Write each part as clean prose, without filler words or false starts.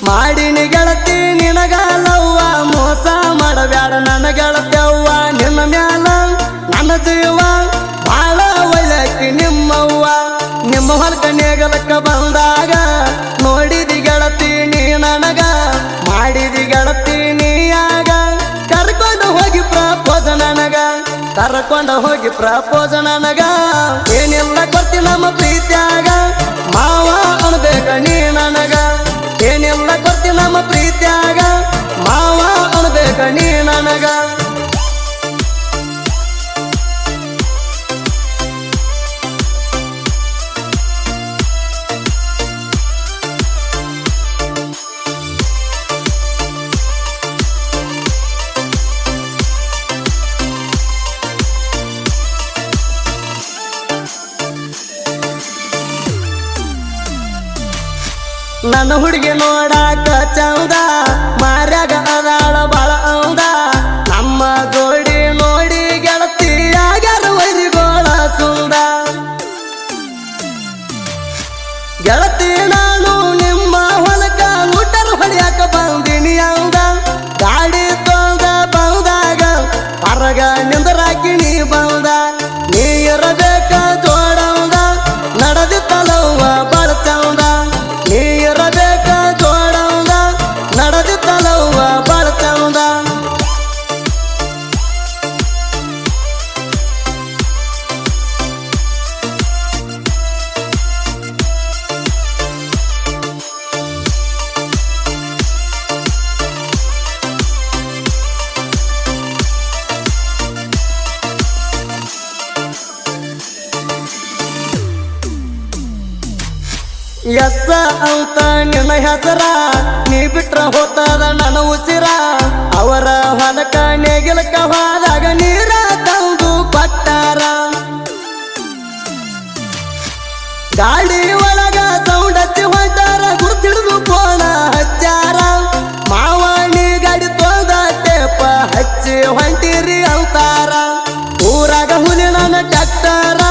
ಮಾಡಿನಿ ಗೆಳತಿ ನಿನಗಲ್ಲವ್ವ ಮೋಸ ಮಾಡಬ್ಯಾಡ ನನ್ನ ಗೆಳತಿಯವ್ವ ನಿನ್ನ ಮ್ಯಾಲ ನನ್ನ ಜೀವ ಬಾಳ ಒಳ್ಳೆಕಿ ನಿಮ್ಮವ್ವ ನಿಮ್ಮ ಹೊಲಕ ನೇಗಲಕ್ಕ ಬಂದಾಗ ನೋಡಿದಿ ಗೆಳತಿ ನೀ ನನಗ ಮಾಡಿದಿ ಗೆಳತಿ ನೀಯಾಗ ಕರ್ಕೊಂಡು ಹೋಗಿ ಪ್ರಪೋಸ ನನಗ ಕರ್ಕೊಂಡು ಹೋಗಿ ಪ್ರಪೋಸ ನನಗ ಏನೆಲ್ಲ ಕೊಡ್ತಿ ನಮ್ಮ ಪ್ರೀತ್ಯಾಗ ಮಾವ ಅನ್ಬೇಕ ನೀ ನನಗ ಏನೆಲ್ಲ ಕೊಡ್ತಿ ನಮ್ಮ ಪ್ರೀತ್ಯಾಗ ಮಾವ ಅನ್ಬೇಕ ನೀ ನನಗ ನನ್ನ ಹುಡುಗಿ ನೋಡಾಕ ಚಂದ ಮಾರ್ಯಾಗ ಅದಾಳ ಬಾಳ ಔದ ನಮ್ಮ ಜೋಡಿ ನೋಡಿ ಗೆಳತಿ ಆಗ್ಯಾರ ವೈರಿಗೋಳ ಸುಂದ ಗೆಳತಿ ನಾನು ನಿಮ್ಮ ಹೊಲಕ ಊಟರ್ ಹೊಡಿಯಾಕ ಬಂದಿನಿ ಅಂದ ಗಾಡಿ ತೊಂದ ಬಂದಾಗ ಹೊರಗ ನಿಂದರಾಕಿ ನೀ ಬಂದ ನೀ ಇರಬೇಕ ಜೋಡಂದ ನಡೆದಿತ್ತಲವ್ವ ಬಾಳ ಚಂದ ನೀ ಇರಬೇಕ ಜೋಡಂದ ನಡೆದಿತ್ತಲವ್ವ ಬಾಳ ಚಂದ ಎಸ್ಸ ಅಂತ ನಿನ್ನ ಹೆಸರ ನೀ ಬಿಟ್ರ ಹೋತದ ನನ್ನ ಉಸಿರ ಅವರ ಹೊಲಕ ನೇಗಿಲಕ ಹೋದಾಗ ನೀರ ತಂದು ಕೊಟ್ಟಾರ ಗಾಡಿ ಒಳಗ ಸೌಂಡ್ ಹಚ್ಚಿ ಹೊಂಟಾರ ಗುರ್ತಿಡ್ದು ಫೋನ ಹಚ್ಚಾರ ಮಾವಣಿ ಗಾಡಿ ತೊಂದ ಟೇಪ ಹಚ್ಚಿ ಹೊಂಟಿರಿ ಅಂತಾರ ಊರಾಗ ಹುಲಿನ ಟ್ಯಾಕ್ಟರ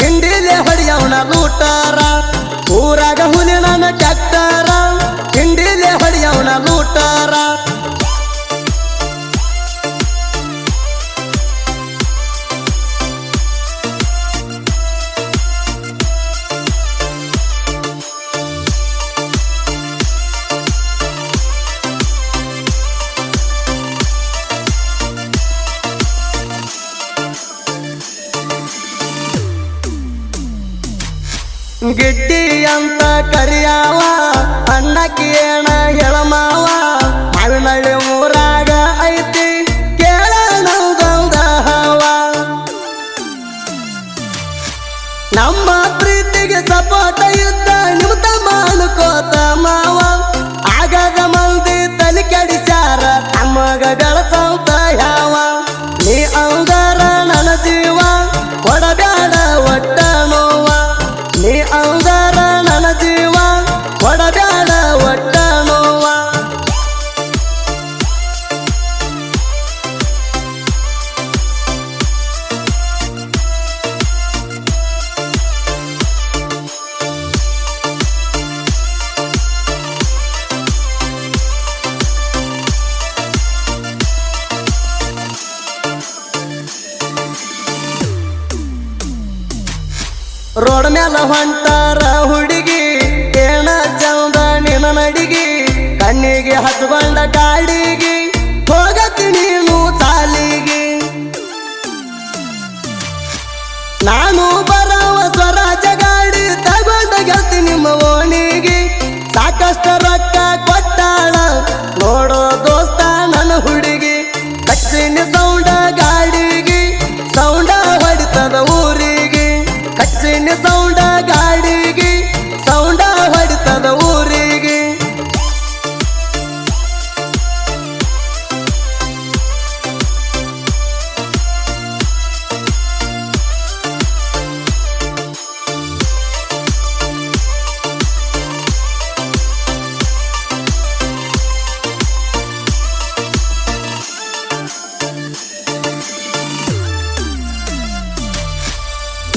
ಹಿಂಡಿಲೆ ಹೊಡಿಯವನ ಲೂಟಾರ ಊರಾಗ ಹುಲಿನ ಟ್ಯಾಕ್ಟರ ಹಿಂಡಿಲೆ ಹೊಡಿಯವನ ಲೂಟಾರ ಗಿಡ್ಡಿ ಅಂತ ಕರಿಯಾವ ಅಣ್ಣಕ್ಕಿ ಏನ ಹೇಳಮಾವ ಮಾವಿನಳ್ಳಿ ಊರಾಗ ಐತಿ ಕೇಳ ನೌದೌದ ಹವ ನಮ್ಮ ಪ್ರೀತಿಗೆ ಸಪೋಟ ಇದ್ದ ನಿಮ್ಮ ತಮ್ಮ ಅನ್ಕೋತ ಮಾವ ಆಗದ ಮಂದಿ ತಲೆ ಕೆಡಿಸ್ಯಾರ ತಮ್ಮಗ ಗಳಸಂತ ಯಾವ ನೀ ಅಂಗಾರ ನನ್ನ ಜೀವ ಕೊಡಬ್ಯಾಡ ಒಟ್ಟ ನೋವ ನೀ ಅಂಗಾರ ನನ್ನ ಜೀವ ಕೊಡಬ್ಯಾಡ ಒಟ್ಟ ನೋವ ರೋಡ್ ಮ್ಯಾಲ ಹೊಂಟಾರ ಹುಡುಗಿ ಏನ ಚಂದ ನಿನ್ನ ನಡಿಗಿ ಕಣ್ಣಿಗೆ ಹಚ್ಕೊಂಡ ಗಾಡಿಗೆ ಹೋಗತಿ ನೀನು ಸಾಲಿಗೆ ನಾನು ಬರವ ಸ್ವರಾಜ ಗಾಡಿ ತಗೊಂಡ ಗೆಲ್ತಿ ನಿಮ್ಮ ಓಣಿಗೆ ಸಾಕಷ್ಟು ರೊಕ್ಕ ಕೊಟ್ಟಾಳ ನೋಡೋ ದೋಸ್ತ ನನ್ನ ಹುಡುಗಿ ಕಚ್ಚಿನ ಸೌಂಡ ಗಾಡಿಗೆ ಸೌಂಡ ಹೊಡಿತದ ಊರಿಗೆ ಕಚ್ಚಿನ ಸೌಂಡ ಗಾಡಿಗೆ ಸೌಂಡ ಹೊಡಿತದ ಊರಿಗೆ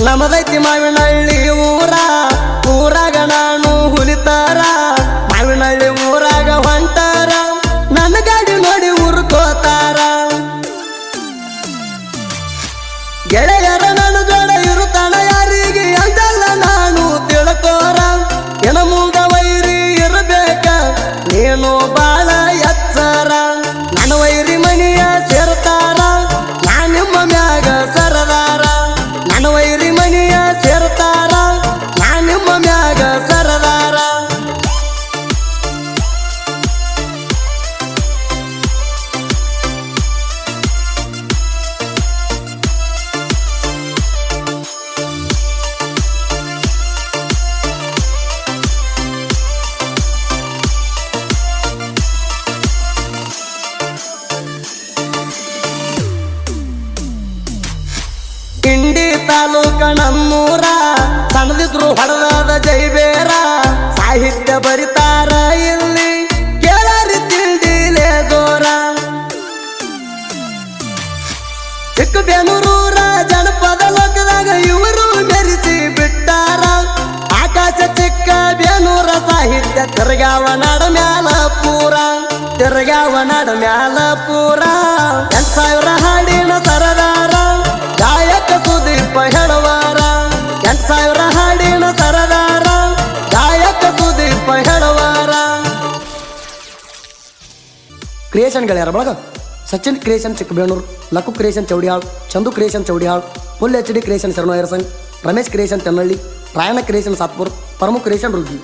ನಮದೈತಿ ಮಾವಿನಳ್ಳಿ ಊರಾಗ ನಾನು ಹುಲಿತಾರ ಏನೋ ಬಾಳ ಎಚ್ಚರ ನನ್ನ ವೈರಿ ಮನಿಯ ಸೇರ್ತಾರ ನಾ ನಿಮ್ಮ ಮ್ಯಾಗ ಸರದಾರ ನನ್ನ ವೈರಿ ಮನಿಯ ಸೇರ್ತಾರ ನಾ ನಿಮ್ಮ ಮ್ಯಾಗ ಸರದಾರ ಇಂಡಿ ತಾಲೂಕ ನಮ್ಮೂರ ಸಣ್ಣದಿದ್ರು ಹೊಡೆದಾದ ಜೈಬೇರ ಸಾಹಿತ್ಯ ಬರಿತಾರ ಇಲ್ಲಿ ಕೇಳರಿ ತಿಂಡಿಲೇ ದೋರ ಚಿಕ್ಕಬೇನೂರೂರ ಜನಪದ ಲೋಕದಾಗ ಇವರು ಮೆರಿಸಿ ಬಿಟ್ಟಾರ ಆಕಾಶ ಚಿಕ್ಕ ಬೇನೂರ ಸಾಹಿತ್ಯ ತಿರ್ಗಾವ ನಾಡ ಮ್ಯಾಲ ಪೂರ ತಿರ್ಗಾವ ನಾಡ ಮ್ಯಾಲ ಪೂರ 8,000 ಹಾಡಿನ ಸರದಾರ ಗಾಯಕ ಸುದೀಪ ಹೆಳವಾರ 8,000 ಹಾಡಿನ ಸರದಾರ ಗಾಯಕ ಸುದೀಪ ಹೆಳವಾರ ಕ್ರಿಯೇಷನ್ಗಳು ಯಾರ ಬಳಗ Sachin creation Chikkabenur Lakku creation Chowdiyal Chandu creation Chowdiyal full HD creation ಶರಣಯ್ಯರ ಸಂಘ್ ರಮೇಶ್ ಕ್ರಿಯೇಷನ್ ತೆನ್ನಳ್ಳಿ ರಾಯಣ್ಣ ಕ್ರಿಯೇಷನ್ ಸಾತ್ಪುರ್ ಪ್ರಮುಖ ಕ್ರಿಯೇಷನ್ ರುಗಿ